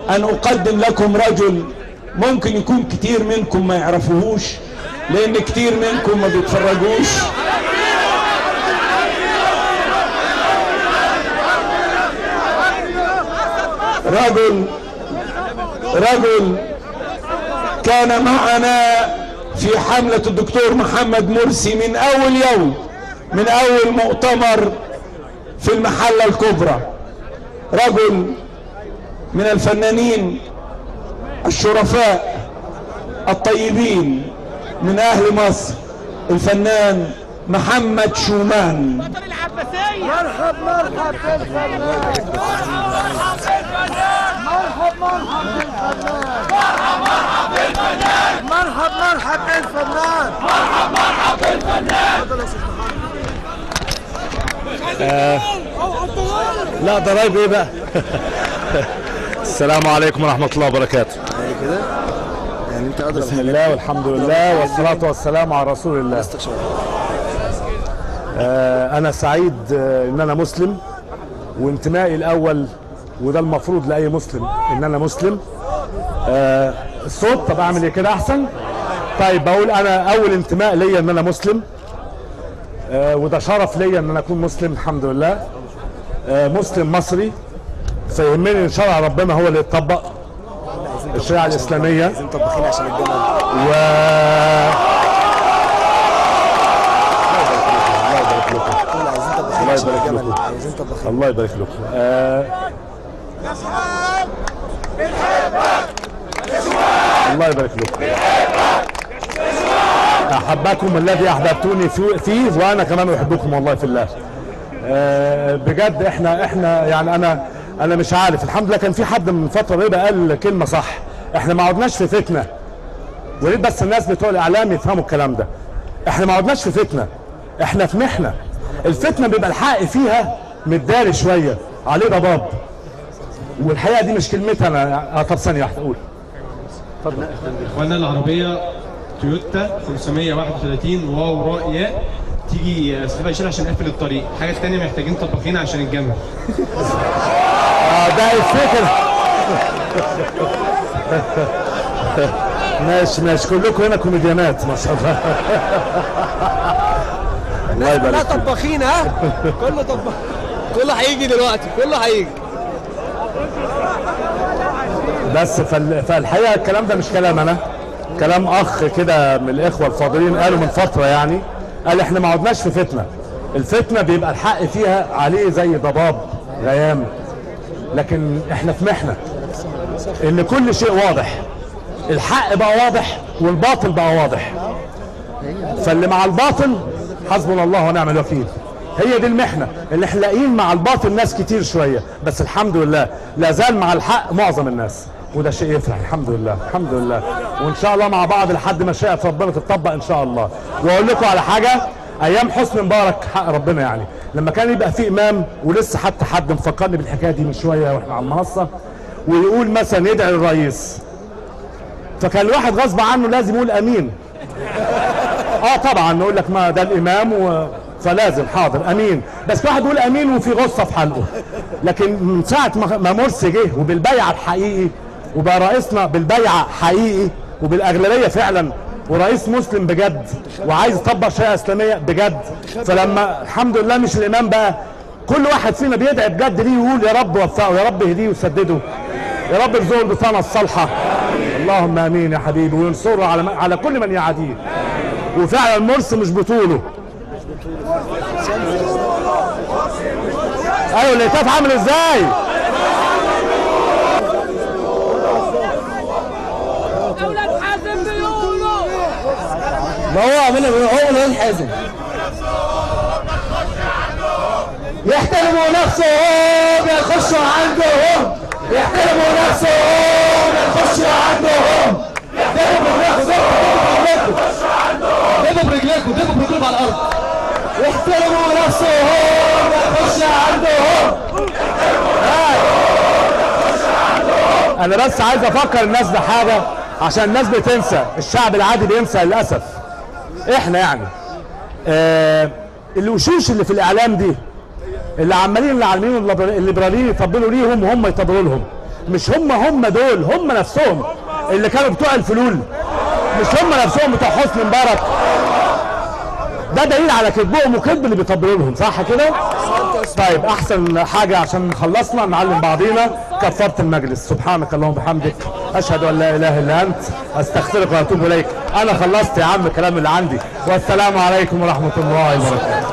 أن أقدم لكم رجل ممكن يكون كتير منكم ما يعرفوهوش، لأن كتير منكم ما بيتفرجوش. رجل كان معنا في حملة الدكتور محمد مرسي من أول يوم، من أول مؤتمر في المحلة الكبرى. رجل من الفنانين الشرفاء الطيبين من أهل مصر، الفنان محمد شومان. بطل العباسية. مرحب بالفنان، مرحب بالفنان. لا ضرايب ايه بقى. السلام عليكم ورحمة الله وبركاته. كده يعني انت قادر. بسم الله والحمد لله والصلاة والسلام على رسول الله. أنا سعيد إن أنا مسلم، وانتمائي الأول وده المفروض لأي مسلم إن أنا مسلم. الصوت طب أعمل إيه كده أحسن؟ طيب بقول أنا أول انتماء ليا إن أنا مسلم، وده شرف ليا إن أنا أكون مسلم الحمد لله. مسلم مصري، فيهمني إن شرع ربنا هو اللي يتطبق، الشريعة الإسلامية. عايزين طباخين عشان الجمل. الله يبارك لكم. عايزين طباخين. الله يبارك لكم. الله يبارك لكم. احبكم الذي احببتوني فيه وانا كمان احبكم والله في الله. بجد احنا يعني انا مش عارف، الحمد لله كان في حد من فتره قريبه قال كلمه صح، احنا ما عدناش في فتنه. وريت بس الناس بتوع الاعلام يفهموا الكلام ده. احنا ما عدناش في فتنه، احنا في محنه. الفتنه بيبقى الحق فيها متداري شويه عليه ضباب، والحقيقه دي مش كلمتها انا. طب ثانيه واحده اقول. اتفضل. اخواننا العربيه تويوتا 531 واو راء ياء تيجي سليفه يشيل عشان نقفل الطريق. الحاجه الثانيه محتاجين طباخين عشان الجمل. ده الفكر. ماشي كلكم هنا كوميديانات ما شاء الله. الله يبارك لا طباخين. ها كله طباخ، كله هيجي دلوقتي، كله هيجي. بس فالحقيقه الكلام ده مش كلام انا، كلام اخ كده من الاخوه الفاضلين قالوا من فتره، يعني قال احنا ما عدناش في فتنه. الفتنه بيبقى الحق فيها عليه زي ضباب غيام، لكن احنا في محنه ان كل شيء واضح. الحق بقى واضح والباطل بقى واضح، فاللي مع الباطل حسبنا الله ونعم الوكيل. هي دي المحنه اللي احنا لاقيين مع الباطل ناس كتير شويه، بس الحمد لله لا زال مع الحق معظم الناس، وده شيء يفرح. الحمد لله الحمد لله، وان شاء الله مع بعض لحد ما شاءت ربنا تتطبق ان شاء الله. واقول لكم على حاجه، ايام حسني مبارك حق ربنا يعني، لما كان يبقى في امام، ولسه حتى حد مفكرني بالحكايه دي من شويه واحنا على المنصه، ويقول مثلا يدعي للرئيس، فكان الواحد غصب عنه لازم يقول امين. طبعا نقول لك ما ده الامام فلازم حاضر امين، بس واحد يقول امين وفي غصه في حلقه. لكن من ساعه ما مرسي جه وبالبيعه الحقيقي، وبقى رئيسنا بالبيعه حقيقي وبالاغلبيه فعلا، ورئيس مسلم بجد وعايز يطبق شريعه اسلاميه بجد، فلما الحمد لله مش الامام بقى، كل واحد فينا بيدعي بجد ليه، يقول يا رب وفقه، يا رب يهديه ويسدده، يا رب ارزقه البطانه الصالحه. اللهم امين يا حبيبي، وينصره على كل من يعاديه. وفعلا مرسي مش بطوله. ايوه الهتاف عامل ازاي؟ اولاد حازم بيقولوا ما هو عاملها هو اللي حازم. يحترموا نفسهم يخشوا عندهم، يحترموا نفسهم يخشوا عندهم، يحترموا نفسهم يخشوا عندهم. دبوا برجليكم، دبوا برجليكم على الارض. يحترموا نفسهم يخشوا عندهم. انا بس عايز افكر الناس بحاجه، عشان الناس بتنسى، الشعب العادي بينسى للاسف. احنا يعني الوشوش اللي في الاعلام دي، اللي عمالين الليبراليين يطبلوا ليهم وهم يطبلوا لهم، مش هم دول، هم نفسهم اللي كانوا بتوع الفلول، مش هم نفسهم بتوع حسني مبارك. ده دليل على كذبهم وكذب اللي بيطبلوا لهم، صح كده؟ طيب احسن حاجه عشان خلصنا نعلم بعضينا كفاره المجلس. سبحانك اللهم وبحمدك اشهد ان لا اله الا انت استغفرك واتوب اليك. انا خلصت يا عم الكلام اللي عندي، والسلام عليكم ورحمه الله وبركاته.